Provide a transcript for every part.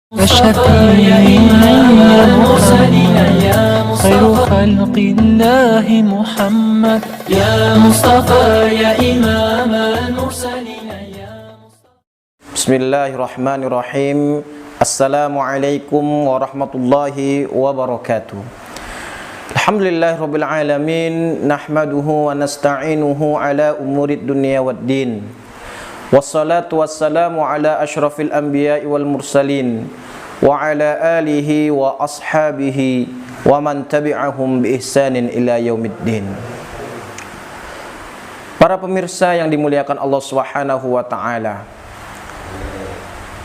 شفيع المرسلين يا خير خلق الله محمد يا مصطفى يا إمام المرسلين Bismillahirrahmanirrahim. Assalamualaikum warahmatullahi wabarakatuh. Alhamdulillahirabbil alamin, nahmaduhu wa nasta'inuhu ala umurid dunya waddin. Wassalatu wassalamu ala asyrafil anbiya'i wal mursalin wa ala alihi wa ashabihi wa man tabi'ahum bi ihsanin ila yaumiddin. Para pemirsa yang dimuliakan Allah Subhanahu wa taala,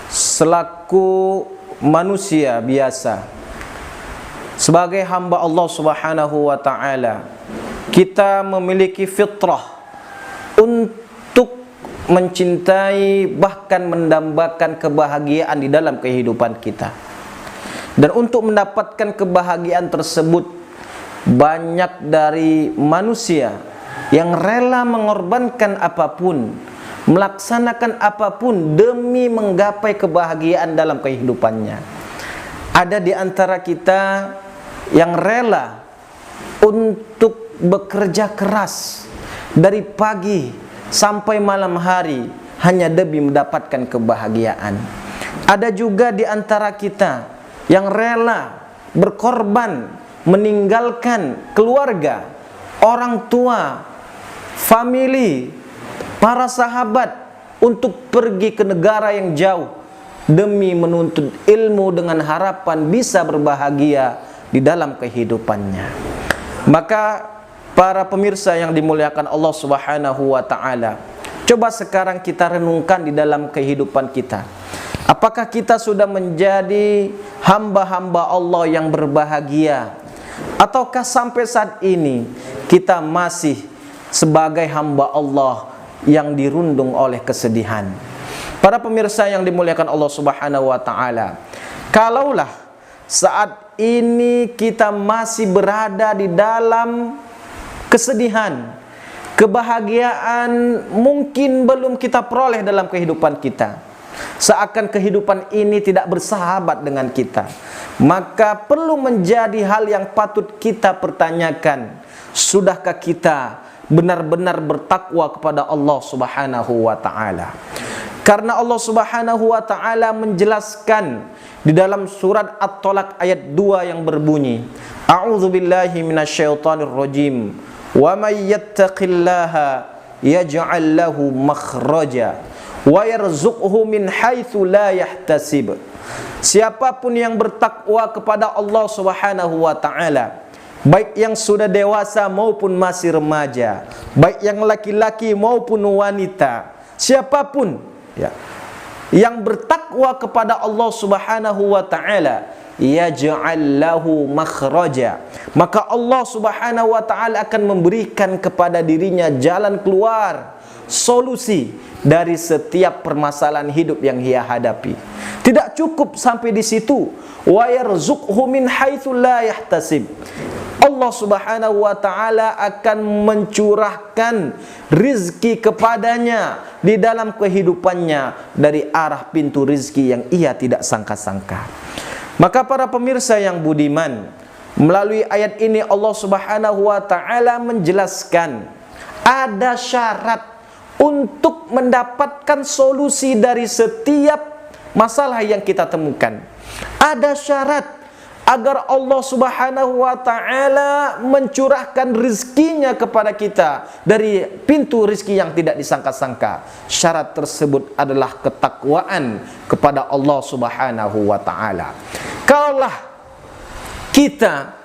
selaku manusia biasa, sebagai hamba Allah Subhanahu wa taala, kita memiliki fitrah untuk mencintai, bahkan mendambakan kebahagiaan di dalam kehidupan kita. Dan untuk mendapatkan kebahagiaan tersebut, banyak dari manusia yang rela mengorbankan apapun, melaksanakan apapun demi menggapai kebahagiaan dalam kehidupannya. Ada di antara kita yang rela untuk bekerja keras dari pagi sampai malam hari hanya demi mendapatkan kebahagiaan. Ada juga di antara kita yang rela berkorban, meninggalkan keluarga, orang tua, famili, para sahabat untuk pergi ke negara yang jauh demi menuntut ilmu dengan harapan bisa berbahagia di dalam kehidupannya. Maka para pemirsa yang dimuliakan Allah Subhanahu wa taala, coba sekarang kita renungkan di dalam kehidupan kita. Apakah kita sudah menjadi hamba-hamba Allah yang berbahagia, ataukah sampai saat ini kita masih sebagai hamba Allah yang dirundung oleh kesedihan? Para pemirsa yang dimuliakan Allah Subhanahu wa taala, kalaulah saat ini kita masih berada di dalam kesedihan, kebahagiaan mungkin belum kita peroleh dalam kehidupan kita, seakan kehidupan ini tidak bersahabat dengan kita, maka perlu menjadi hal yang patut kita pertanyakan. Sudahkah kita benar-benar bertakwa kepada Allah Subhanahu wa taala? Karena Allah Subhanahu wa taala menjelaskan di dalam surat At-Tolaq ayat 2 yang berbunyi, A'udzubillahi minasyaitonirrajim. Wa may yattaqillaha yaj'al lahu makhraja wa yarzuqhu min haitsu la yahtasib. Siapapun yang bertakwa kepada Allah Subhanahu wa taala, baik yang sudah dewasa maupun masih remaja, baik yang laki-laki maupun wanita, siapapun ya yang bertakwa kepada Allah Subhanahu wa taala, yaj'al lahu makhraja, maka Allah Subhanahu wa taala akan memberikan kepada dirinya jalan keluar, solusi dari setiap permasalahan hidup yang ia hadapi. Tidak cukup sampai di situ, wa yarzuqhu min haitsu la yahtasib. Allah Subhanahu wa taala akan mencurahkan rizki kepadanya di dalam kehidupannya dari arah pintu rizki yang ia tidak sangka-sangka. Maka para pemirsa yang budiman, melalui ayat ini Allah Subhanahu wa taala menjelaskan ada syarat untuk mendapatkan solusi dari setiap masalah yang kita temukan. Ada syarat agar Allah Subhanahu wa taala mencurahkan rizkinya kepada kita dari pintu rizki yang tidak disangka-sangka. Syarat tersebut adalah ketakwaan kepada Allah Subhanahu wa taala. Kalaulah kita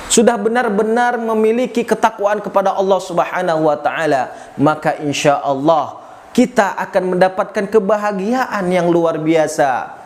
sudah benar-benar memiliki ketakwaan kepada Allah Subhanahu wa taala, maka insya Allah kita akan mendapatkan kebahagiaan yang luar biasa.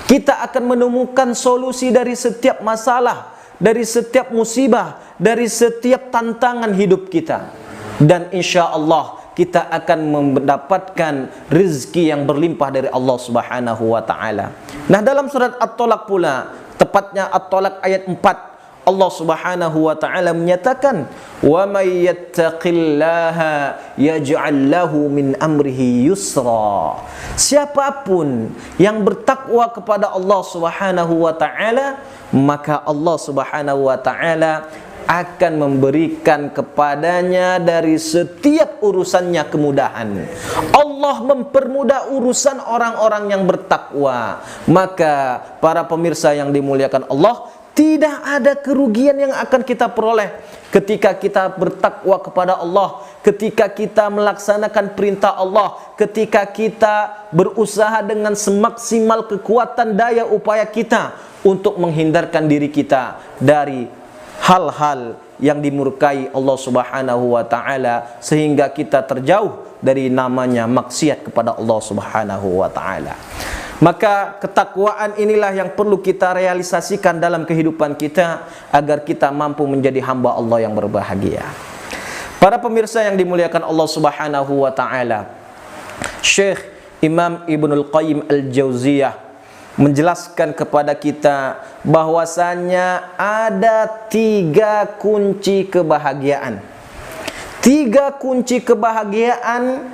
Kita akan menemukan solusi dari setiap masalah, dari setiap musibah, dari setiap tantangan hidup kita. Dan insya Allah kita akan mendapatkan rezeki yang berlimpah dari Allah Subhanahu wa taala. Nah, dalam surat At-Tolaq pula, tepatnya At-Tolaq ayat 4, Allah Subhanahu wa taala menyatakan, Wa may yattaqillaha yaj'al lahu min amrihi yusra. Siapapun yang bertakwa kepada Allah Subhanahu wa taala, maka Allah Subhanahu wa taala akan memberikan kepadanya dari setiap urusannya kemudahan. Allah mempermudah urusan orang-orang yang bertakwa. Maka para pemirsa yang dimuliakan Allah, tidak ada kerugian yang akan kita peroleh ketika kita bertakwa kepada Allah, ketika kita melaksanakan perintah Allah, ketika kita berusaha dengan semaksimal kekuatan daya upaya kita untuk menghindarkan diri kita dari hal-hal yang dimurkai Allah Subhanahu wa taala, sehingga kita terjauh dari namanya maksiat kepada Allah Subhanahu wa taala. Maka ketakwaan inilah yang perlu kita realisasikan dalam kehidupan kita agar kita mampu menjadi hamba Allah yang berbahagia. Para pemirsa yang dimuliakan Allah Subhanahu wa taala, Syekh Imam Ibnul Qayyim Al-Jauziyah menjelaskan kepada kita bahwasanya ada 3 kunci kebahagiaan. 3 kunci kebahagiaan,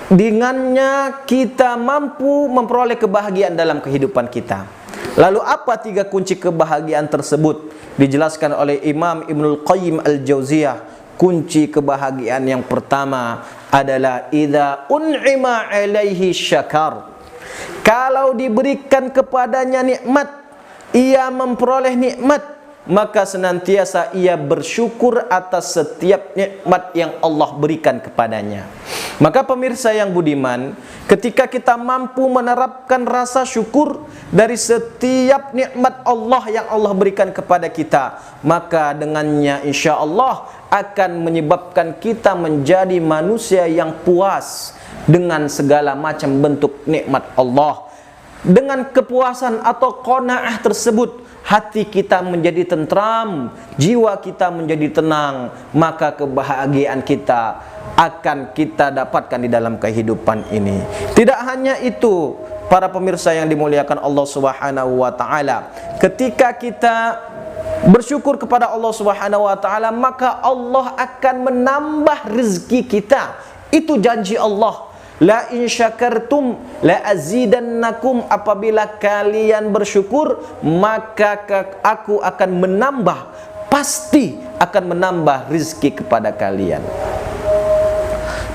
dengannya kita mampu memperoleh kebahagiaan dalam kehidupan kita. Lalu apa 3 kunci kebahagiaan tersebut? Dijelaskan oleh Imam Ibnul Qayyim Al-Jauziyah. Kunci kebahagiaan yang pertama adalah idza un'ima alaihi syakar. Kalau diberikan kepadanya nikmat, ia memperoleh nikmat, maka senantiasa ia bersyukur atas setiap nikmat yang Allah berikan kepadanya. Maka pemirsa yang budiman, ketika kita mampu menerapkan rasa syukur dari setiap nikmat Allah yang Allah berikan kepada kita, maka dengannya insya Allah akan menyebabkan kita menjadi manusia yang puas dengan segala macam bentuk nikmat Allah. Dengan kepuasan atau qanaah tersebut, hati kita menjadi tentram, jiwa kita menjadi tenang, maka kebahagiaan kita akan kita dapatkan di dalam kehidupan ini. Tidak hanya itu, para pemirsa yang dimuliakan Allah Subhanahu wa taala, ketika kita bersyukur kepada Allah Subhanahu wa taala, maka Allah akan menambah rezeki kita. Itu janji Allah. La in syakartum la azidannakum, apabila kalian bersyukur maka aku akan menambah, pasti akan menambah rezeki kepada kalian.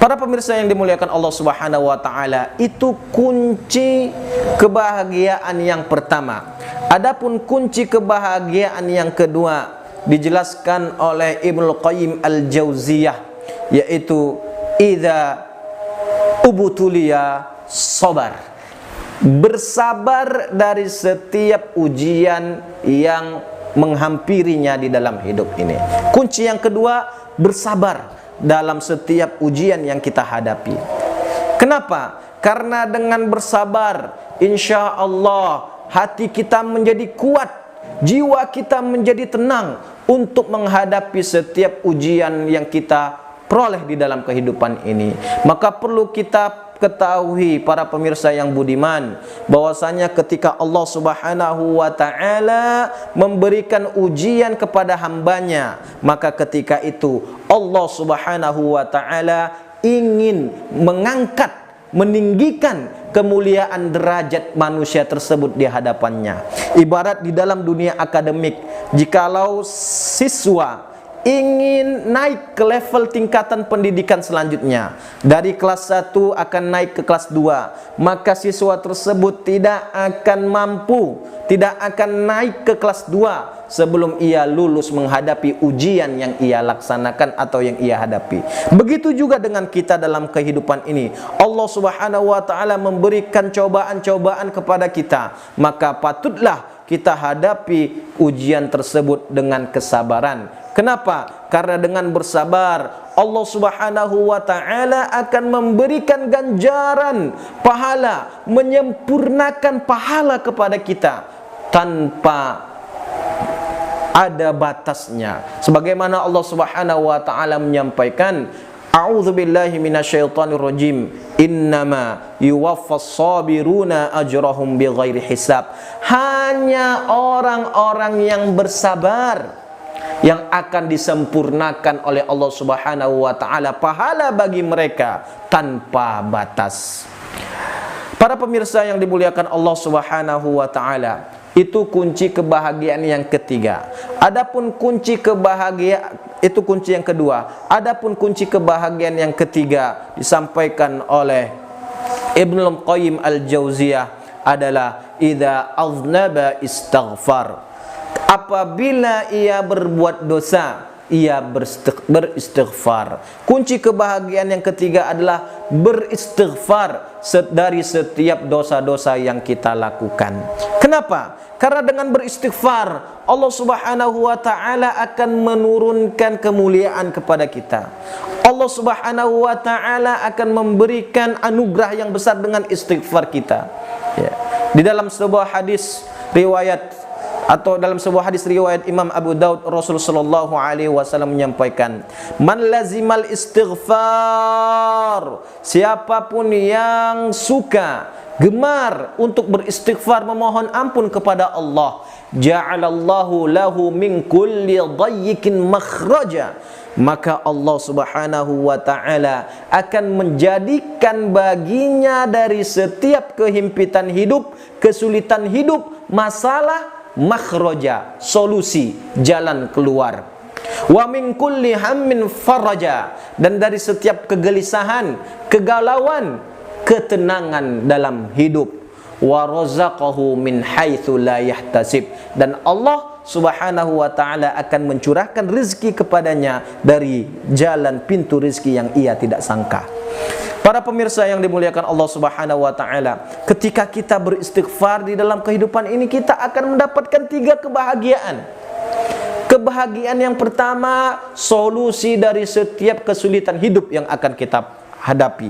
Para pemirsa yang dimuliakan Allah Subhanahu wa taala, itu kunci kebahagiaan yang pertama. Adapun kunci kebahagiaan yang kedua dijelaskan oleh Ibnul Qayyim Al-Jauziyah, yaitu idza ubutulia sabar. Bersabar dari setiap ujian yang menghampirinya di dalam hidup ini. Kunci yang kedua, bersabar dalam setiap ujian yang kita hadapi. Kenapa? Karena dengan bersabar, insya Allah hati kita menjadi kuat, jiwa kita menjadi tenang untuk menghadapi setiap ujian yang kita peroleh di dalam kehidupan ini. Maka perlu kita ketahui, para pemirsa yang budiman, bahwasanya ketika Allah Subhanahu wa taala memberikan ujian kepada hambanya, maka ketika itu Allah Subhanahu wa taala ingin mengangkat, meninggikan kemuliaan derajat manusia tersebut di hadapannya. Ibarat di dalam dunia akademik, jikalau siswa ingin naik ke level tingkatan pendidikan selanjutnya, dari kelas 1 akan naik ke kelas 2, maka siswa tersebut tidak akan mampu, tidak akan naik ke kelas 2 sebelum ia lulus menghadapi ujian yang ia laksanakan atau yang ia hadapi. Begitu juga dengan kita dalam kehidupan ini. Allah Subhanahu wa taala memberikan cobaan-cobaan kepada kita, maka patutlah kita hadapi ujian tersebut dengan kesabaran. Kenapa? Karena dengan bersabar, Allah Subhanahu wa taala akan memberikan ganjaran pahala, menyempurnakan pahala kepada kita tanpa ada batasnya. Sebagaimana Allah Subhanahu wa taala menyampaikan, a'udzubillahi minasyaitonir rajim, innama yuwaffas sabiruna ajrahum bighairi hisab. Hanya orang-orang yang bersabar yang akan disempurnakan oleh Allah Subhanahu wa taala, pahala bagi mereka tanpa batas. Para pemirsa yang dimuliakan Allah Subhanahu wa taala, itu kunci kebahagiaan yang ketiga. Adapun kunci kebahagiaan itu kunci yang kedua. Adapun kunci kebahagiaan yang ketiga disampaikan oleh Ibnu Qayyim Al-Jauziyah adalah idza aznaba istaghfar. Apabila ia berbuat dosa, ia beristighfar. Kunci kebahagiaan yang ketiga adalah beristighfar dari setiap dosa-dosa yang kita lakukan. Kenapa? Karena dengan beristighfar, Allah Subhanahu wa taala akan menurunkan kemuliaan kepada kita. Allah Subhanahu wa taala akan memberikan anugerah yang besar dengan istighfar kita. Ya. Di dalam sebuah hadis riwayat Imam Abu Daud, Rasulullah sallallahu alaihi wasallam menyampaikan, "Man lazimal istighfar." Siapapun yang suka, gemar untuk beristighfar, memohon ampun kepada Allah, ja'alallahu lahu min kulli dhayyikin makhraja. Maka Allah Subhanahu wa taala akan menjadikan baginya dari setiap kehimpitan hidup, kesulitan hidup, masalah, makhraja, solusi, jalan keluar. Wa min kulli hammin faraja, dan dari setiap kegelisahan, kegalauan, ketenangan dalam hidup. Wa razaqahu min haitsu la yahtasib, dan Allah Subhanahu wa taala akan mencurahkan rezeki kepadanya dari jalan pintu rezeki yang ia tidak sangka. Para pemirsa yang dimuliakan Allah Subhanahu wa taala, ketika kita beristighfar di dalam kehidupan ini, kita akan mendapatkan 3 kebahagiaan. Kebahagiaan yang pertama, solusi dari setiap kesulitan hidup yang akan kita hadapi.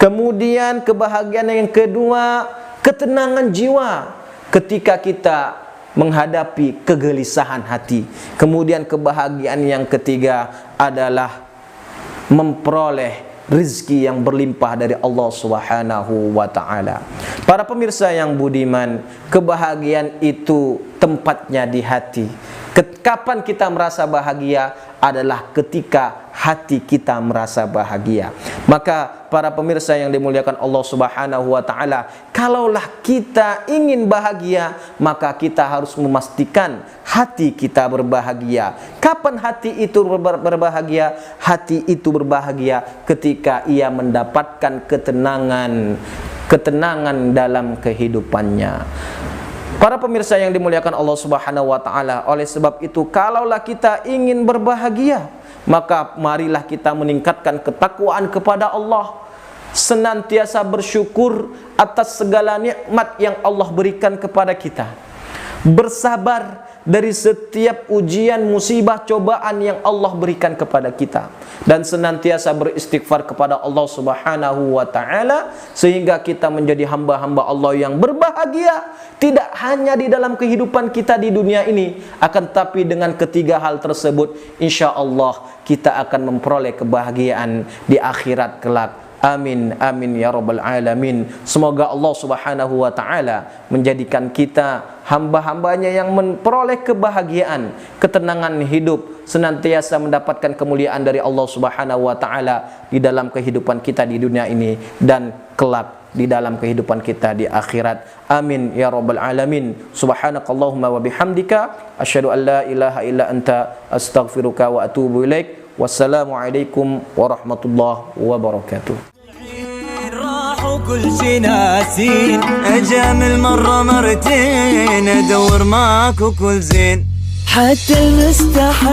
Kemudian kebahagiaan yang kedua, ketenangan jiwa ketika kita menghadapi kegelisahan hati. Kemudian kebahagiaan yang ketiga adalah memperoleh rezeki yang berlimpah dari Allah Subhanahu wa taala. Para pemirsa yang budiman, kebahagiaan itu tempatnya di hati. Kapan kita merasa bahagia adalah ketika hati kita merasa bahagia. Maka para pemirsa yang dimuliakan Allah Subhanahu wa taala, kalaulah kita ingin bahagia, maka kita harus memastikan hati kita berbahagia. Kapan hati itu berbahagia? Hati itu berbahagia ketika ia mendapatkan ketenangan dalam kehidupannya. Para pemirsa yang dimuliakan Allah Subhanahu wa taala, oleh sebab itu kalaulah kita ingin berbahagia, maka marilah kita meningkatkan ketakwaan kepada Allah, senantiasa bersyukur atas segala nikmat yang Allah berikan kepada kita, bersabar dari setiap ujian, musibah, cobaan yang Allah berikan kepada kita, dan senantiasa beristighfar kepada Allah Subhanahu wa taala sehingga kita menjadi hamba-hamba Allah yang berbahagia, tidak hanya di dalam kehidupan kita di dunia ini, akan tapi dengan ketiga hal tersebut insyaallah kita akan memperoleh kebahagiaan di akhirat kelak. Amin, amin ya rabbal alamin. Semoga Allah Subhanahu wa taala menjadikan kita hamba-hambanya yang memperoleh kebahagiaan, ketenangan hidup, senantiasa mendapatkan kemuliaan dari Allah Subhanahu wa taala di dalam kehidupan kita di dunia ini dan kelak di dalam kehidupan kita di akhirat. Amin ya rabbal alamin. Subhanakallahumma wa bihamdika asyhadu an la ilaha illa anta astaghfiruka wa atubu ilaik. Wassalamualaikum warahmatullahi wabarakatuh. كل شي ناسين اجامل مرة مرتين ادور معك وكل زين حتى المستحيل